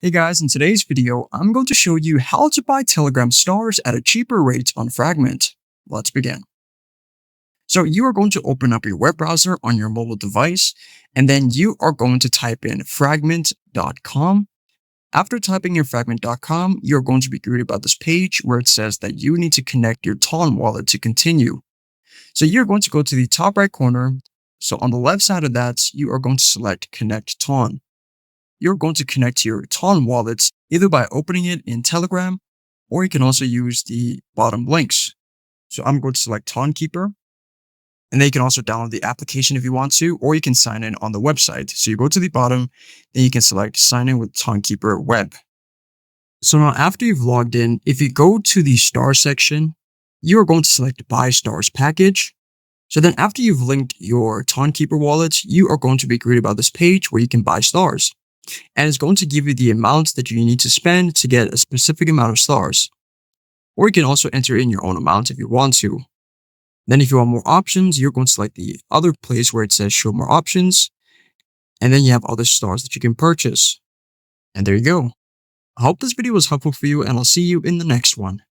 Hey guys, in today's video, I'm going to show you how to buy Telegram stars at a cheaper rate on Fragment. Let's begin. So you are going to open up your web browser on your mobile device, and then you are going to type in fragment.com. After typing in fragment.com, you're going to be greeted by this page where it says that you need to connect your Ton wallet to continue. So you're going to go to the top right corner. So on the left side of that, you are going to select Connect Ton. You're going to connect your Ton wallets either by opening it in Telegram, or you can also use the bottom links. So I'm going to select Ton Keeper, and then you can also download the application if you want to, or you can sign in on the website. So you go to the bottom, then you can select Sign in with Ton Keeper Web. So now after you've logged in, if you go to the star section, you are going to select Buy Stars Package. So then after you've linked your Ton Keeper wallet, you are going to be greeted by this page where you can buy stars. And it's going to give you the amount that you need to spend to get a specific amount of stars. Or you can also enter in your own amount if you want to. Then if you want more options, you're going to select the other place where it says show more options. And then you have other stars that you can purchase. And there you go. I hope this video was helpful for you, and I'll see you in the next one.